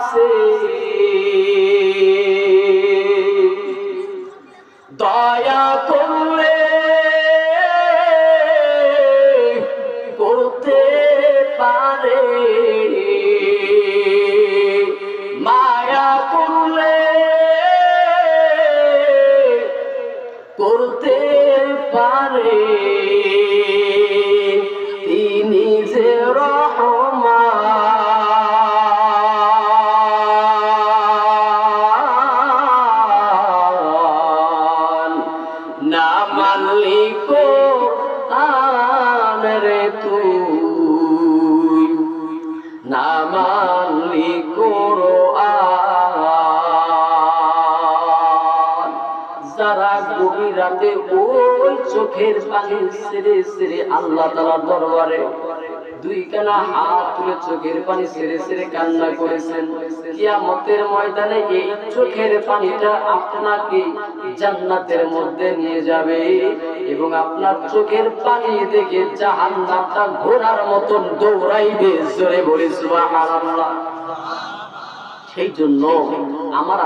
আছে, দয়া করলে করতে পারে, মায়া করলে করতে পারে, তিনি যে রহমান। না মানলি কোরআন রে তুই, না মানলি কোরআন। যারা গভীর রাতে ওই চোখের পানি ছেড়ে ছেড়ে আল্লাহ তাআলার দরবারে দুই কানা হাত তুলে চোখের পানি ছেড়ে ছেড়ে কান্না করেছেন, কিয়ামতের ময়দানে এই চোখের পানিটা আপনাকে জান্নাতের মধ্যে নিয়ে যাবে এবং আপনার চোখের পানি দেখে জাহান্নামটা ঘোড়ার মতন দৌড়াইবে। জোরে বলি সুবহানাল্লাহ। সেই জন্য আমার